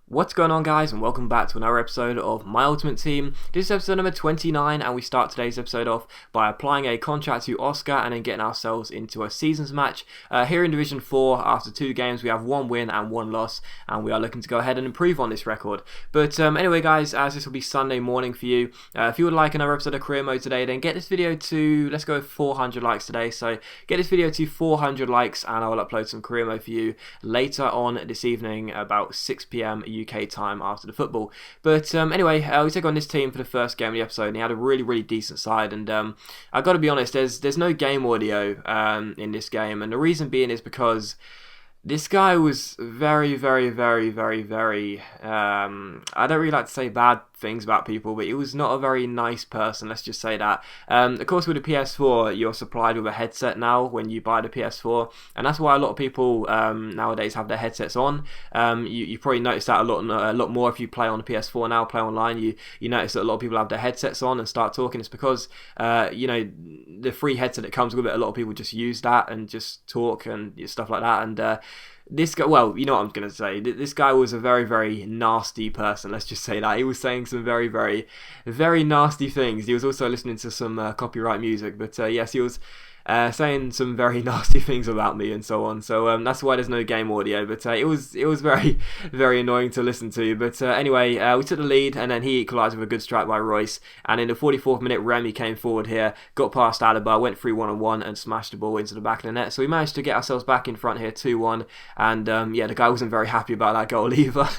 What's going on, guys, and welcome back to another episode of My Ultimate Team. This is episode number 29, and we start today's episode off by applying a contract to Oscar and then getting ourselves into a seasons match. Here in Division 4, after 2 games, we have 1 win and 1 loss, and we are looking to go ahead and improve on this record. But anyway, guys, as this will be Sunday morning for you, if you would like another episode of Career Mode today, then get this video to, let's go 400 likes today. So get this video to 400 likes, and I will upload some Career Mode for you later on this evening, about 6 PM UK time after the football. But anyway, we take on this team for the first game of the episode, and he had a really decent side. And I got to be honest, there's no game audio in this game, and the reason being is because this guy was very, I don't really like to say bad things about people, but he was not a very nice person, let's just say that. Of course, with the PS4, you're supplied with a headset now when you buy the PS4, and that's why a lot of people nowadays have their headsets on. You probably notice that a lot more if you play on the PS4 now, play online. You notice that a lot of people have their headsets on and start talking. It's because the free headset that comes with it, a lot of people just use that and just talk and stuff like that. And this guy, well, you know what I'm going to say. This guy was a very nasty person, let's just say that. He was saying some very nasty things. He was also listening to some copyright music, but yes, he was saying some very nasty things about me and so on. So that's why there's no game audio, but it was very annoying to listen to. But anyway, we took the lead, and then he equalised with a good strike by Royce, and in the 44th minute, Remy came forward here, got past Alaba, went through 1-on-1 and smashed the ball into the back of the net. So we managed to get ourselves back in front here 2-1, and yeah, the guy wasn't very happy about that goal either.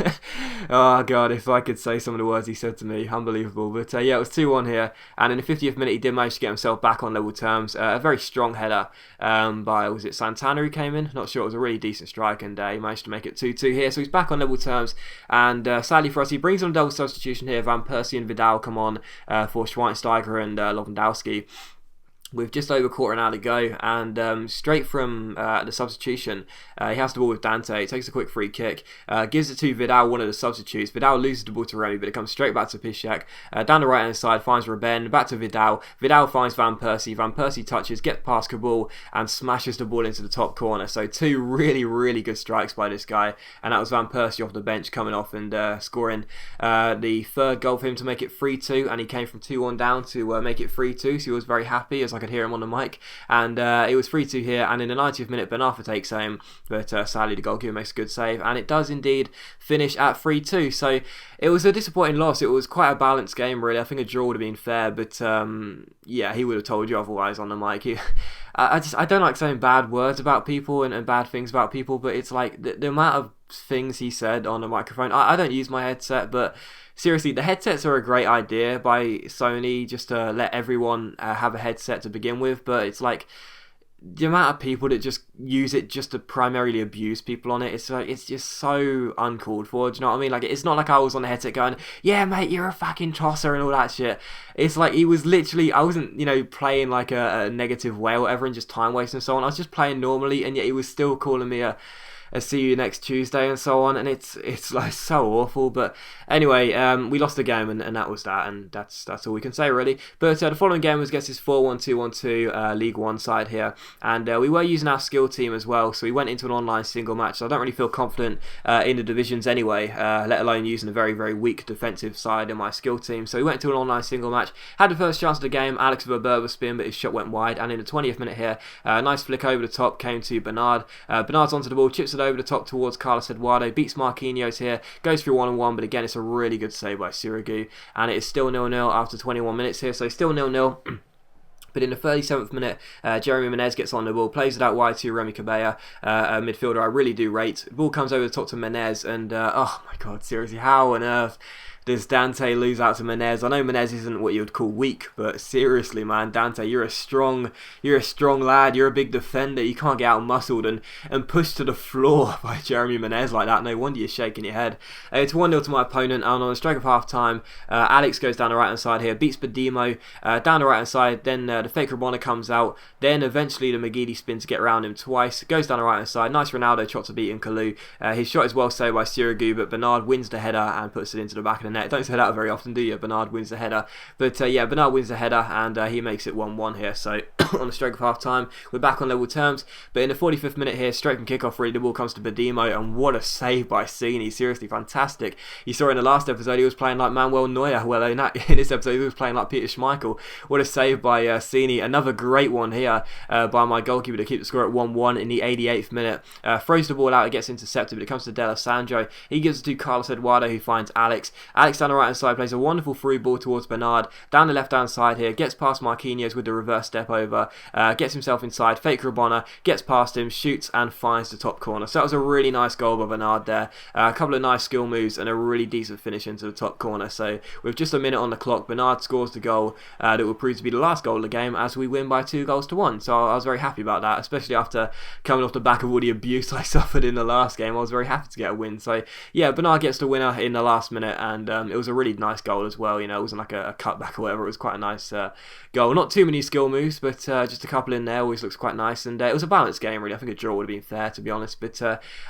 Oh god, if I could say some of the words he said to me, unbelievable. But yeah, it was 2-1 here, and in the 50th minute, he did manage to get himself back on level terms. A very strong header by, was it Santana who came in? Not sure. It was a really decent strike, and he managed to make it 2-2 here. So he's back on level terms, and sadly for us, he brings on a double substitution here. Van Persie and Vidal come on for Schweinsteiger and Lewandowski, with just over a quarter an hour to go, and straight from the substitution, he has the ball with Dante, takes a quick free kick, gives it to Vidal, one of the substitutes. Vidal loses the ball to Remy, but it comes straight back to Piszczek, down the right hand side, finds Ruben, back to Vidal. Vidal finds Van Persie touches, gets past Kabul, and smashes the ball into the top corner. So 2 really good strikes by this guy, and that was Van Persie off the bench coming off and scoring the 3rd goal for him to make it 3-2, and he came from 2-1 down to make it 3-2, so he was very happy, as I could hear him on the mic. And it was 3-2 here, and in the 90th minute, Ben Arfa takes aim, but sadly the goalkeeper makes a good save, and it does indeed finish at 3-2. So it was a disappointing loss. It was quite a balanced game, really. I think a draw would have been fair, but yeah, he would have told you otherwise on the mic. I don't like saying bad words about people and bad things about people, but it's like the amount of things he said on the microphone. I don't use my headset, but seriously, the headsets are a great idea by Sony, just to let everyone have a headset to begin with, but it's like the amount of people that just use it just to primarily abuse people on it, it's like, it's just so uncalled for. Do you know what I mean? Like, it's not like I was on the headset going, yeah mate, you're a fucking tosser and all that shit. It's like, he was literally, I wasn't, playing like a negative way or whatever and just time wasting and so on. I was just playing normally, and yet he was still calling me a see you next Tuesday and so on, and it's like so awful. But anyway, we lost the game, and that was that, and that's all we can say really. But the following game was against this 4-1-2-1-2 League 1 side here, and we were using our skill team as well, so we went into an online single match. So I don't really feel confident in the divisions anyway, let alone using a very weak defensive side in my skill team. So we went into an online single match, had the first chance of the game. Alex with a Berber spin, but his shot went wide, and in the 20th minute here, nice flick over the top came to Bernard. Bernard's onto the ball, chips it over the top towards Carlos Eduardo, beats Marquinhos here, goes through 1-on-1, but again it's a really good save by Sirigu, and it is still 0-0 after 21 minutes here, so still 0-0. But in the 37th minute, Jeremy Menez gets on the ball, plays it out wide to Remy Cabella, a midfielder I really do rate. The ball comes over the top to Menez, and oh my god, seriously, how on earth does Dante lose out to Menez? I know Menez isn't what you would call weak, but seriously, man, Dante, you're a strong lad. You're a big defender. You can't get out muscled and pushed to the floor by Jeremy Menez like that. No wonder you're shaking your head. It's 1-0 to my opponent, and on the stroke of half time, Alex goes down the right hand side here, beats Badimo down the right hand side. Then the fake Rabona comes out. Then eventually the McGeady spin to get around him twice. Goes down the right hand side. Nice Ronaldo shot to beat Kalu. His shot is well saved by Sirigu, but Bernard wins the header and puts it into the back of the net. net. Don't say that very often, do you? Bernard wins the header. But yeah, Bernard wins the header, and he makes it 1-1 here. So on the stroke of half time, we're back on level terms. But in the 45th minute here, straight from kickoff, really, the ball comes to Badimo, and what a save by Cini. Seriously, fantastic. You saw in the last episode, he was playing like Manuel Neuer. Well, in this episode, he was playing like Peter Schmeichel. What a save by Cini. Another great one here by my goalkeeper to keep the score at 1-1 in the 88th minute. Throws the ball out, it gets intercepted, but it comes to De La Sandro. He gives it to Carlos Eduardo, who finds Alex. Alex down the right hand side plays a wonderful through ball towards Bernard. Down the left hand side here, gets past Marquinhos with the reverse step over, gets himself inside, fake Rabona, gets past him, shoots and finds the top corner. So that was a really nice goal by Bernard there. A couple of nice skill moves and a really decent finish into the top corner. So with just a minute on the clock, Bernard scores the goal that will prove to be the last goal of the game as we win by 2-1. So I was very happy about that, especially after coming off the back of all the abuse I suffered in the last game. I was very happy to get a win. So yeah, Bernard gets the winner in the last minute, and it was a really nice goal as well. You know, it wasn't like a cutback or whatever. It was quite a nice goal. Not too many skill moves, but just a couple in there. Always looks quite nice, and it was a balanced game really. I think a draw would have been fair, to be honest, but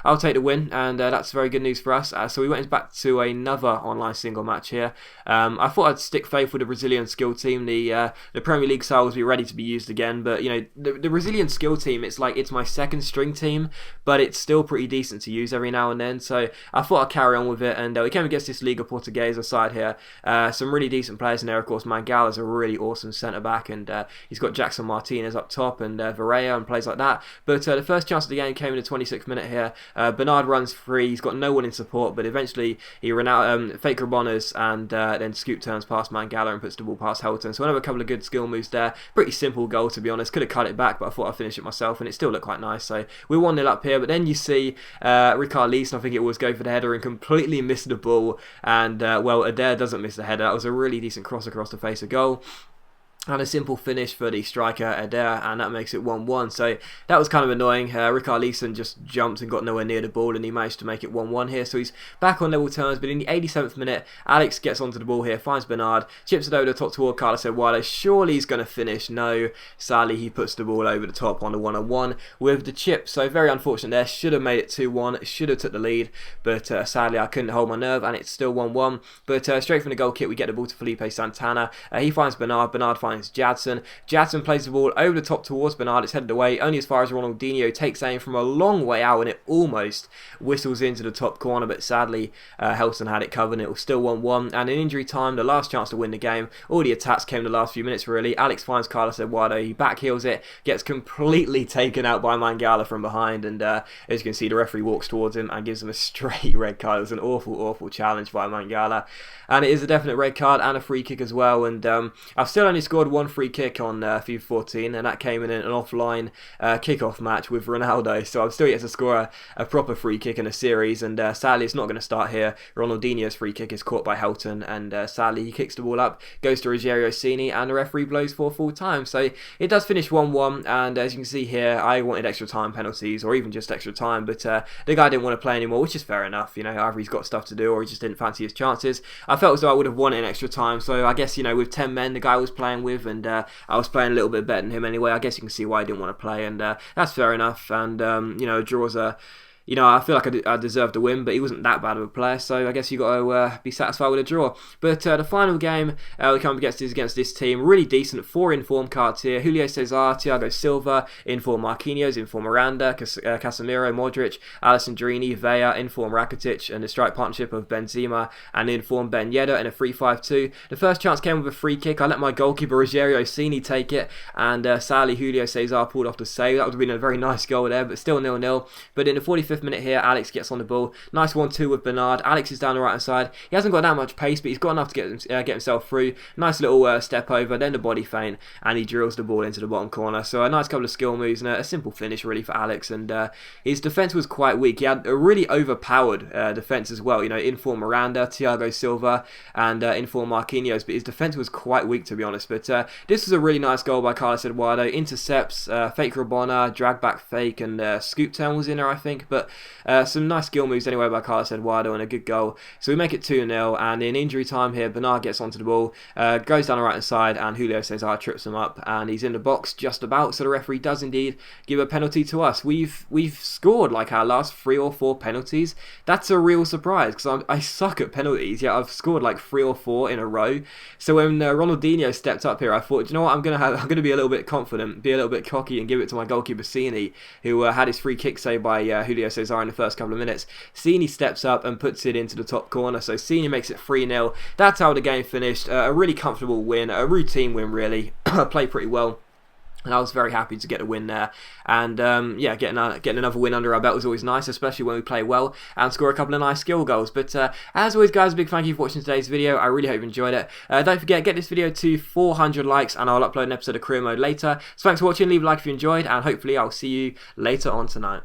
I'll take the win, and that's very good news for us. So we went back to another online single match here. I thought I'd stick faith with the Brazilian skill team. The Premier League style was ready to be used again, but you know, the Brazilian skill team, it's like it's my second string team, but it's still pretty decent to use every now and then. So I thought I'd carry on with it, and we came against this Liga Portuguesa side here. Some really decent players in there. Of course, Mangala's a really awesome centre back, and he's got Jackson Martinez up top, and Varela and plays like that. But the first chance of the game came in the 26th minute here. Bernard runs free. He's got no one in support, but eventually he ran out, fake Rabonas, and then Scoop turns past Mangala and puts the ball past Helton. So another couple of good skill moves there. Pretty simple goal, to be honest. Could have cut it back, but I thought I'd finish it myself, and it still looked quite nice. So we're 1-0 up here, but then you see Ricard Leeson, I think it was, go for the header and completely missed the ball, and well, Adair doesn't miss the header. That was a really decent cross across the face of goal. And a simple finish for the striker Adair, and that makes it 1-1. So that was kind of annoying. Ricard Leeson just jumped and got nowhere near the ball, and he managed to make it 1-1 here. So he's back on level terms, but in the 87th minute, Alex gets onto the ball here, finds Bernard, chips it over the top toward Carlos Eduardo. Surely he's going to finish. No, sadly he puts the ball over the top on a 1-on-1 with the chip. So very unfortunate there. Should have made it 2-1. Should have took the lead, but sadly I couldn't hold my nerve, and it's still 1-1. But straight from the goal kick, we get the ball to Felipe Santana. He finds Bernard. Bernard finds Jadson. Jadson plays the ball over the top towards Bernard. It's headed away only as far as Ronaldinho takes aim from a long way out, and it almost whistles into the top corner, but sadly Helson had it covered, and it was still 1-1. And in injury time, the last chance to win the game. All the attacks came the last few minutes really. Alex finds Carlos Eduardo. He backheels it, gets completely taken out by Mangala from behind, and as you can see, the referee walks towards him and gives him a straight red card. It was an awful challenge by Mangala, and it is a definite red card and a free kick as well. And I've still only scored one free kick on FIFA 14, and that came in an offline kickoff match with Ronaldo. So I'm still yet to score a proper free kick in a series, and sadly it's not going to start here. Ronaldinho's free kick is caught by Helton, and sadly he kicks the ball up, goes to Rogério Cini, and the referee blows for full time. So it does finish 1-1, and as you can see here, I wanted extra time penalties, or even just extra time, but the guy didn't want to play anymore, which is fair enough. You know, either he's got stuff to do or he just didn't fancy his chances. I felt as though I would have won it in extra time, so I guess, you know, with 10 men the guy was playing with, and I was playing a little bit better than him anyway. I guess you can see why he didn't want to play, and that's fair enough. And you know, draws are, you know, I feel like I deserved to win, but he wasn't that bad of a player, so I guess you got to be satisfied with a draw. But the final game we come against is against this team. Really decent, 4 inform cards here. Julio Cesar, Thiago Silva, inform Marquinhos, inform Miranda, Casemiro, Modric, Alessandrini, Vea, inform Rakitic, and the strike partnership of Benzema and inform Ben Yedder in a 3-5-2. The first chance came with a free kick. I let my goalkeeper Rogério Cini take it, and sadly Julio Cesar pulled off the save. That would have been a very nice goal there, but still 0-0. But in the 45th minute here, Alex gets on the ball. Nice 1-2 with Bernard. Alex is down the right hand side. He hasn't got that much pace, but he's got enough to get himself through. Nice little step over, then the body feint, and he drills the ball into the bottom corner. So a nice couple of skill moves and a simple finish really for Alex. And his defence was quite weak. He had a really overpowered defence as well. You know, inform Miranda, Thiago Silva, and inform Marquinhos, but his defence was quite weak, to be honest. But this was a really nice goal by Carlos Eduardo. Intercepts, fake Rabona, drag back fake, and scoop turn was in there, I think. But but some nice skill moves anyway by Carlos Eduardo and a good goal. So we make it 2-0, and in injury time here, Bernard gets onto the ball, goes down the right hand side, and Julio Cesar trips him up, and he's in the box just about. So the referee does indeed give a penalty to us. We've scored like our last 3 or 4 penalties. That's a real surprise because I suck at penalties. Yeah, I've scored like 3 or 4 in a row. So when Ronaldinho stepped up here, I thought, you know what, I'm gonna be a little bit confident, be a little bit cocky, and give it to my goalkeeper Cini, who had his free kick saved by Julio Cesar in the first couple of minutes. Cini steps up and puts it into the top corner. So Cini makes it 3-0. That's how the game finished. A really comfortable win, a routine win really. Played pretty well. And I was very happy to get a win there. And yeah, getting another win under our belt was always nice, especially when we play well and score a couple of nice skill goals. But as always, guys, a big thank you for watching today's video. I really hope you enjoyed it. Don't forget, get this video to 400 likes and I'll upload an episode of Career Mode later. So thanks for watching. Leave a like if you enjoyed, and hopefully I'll see you later on tonight.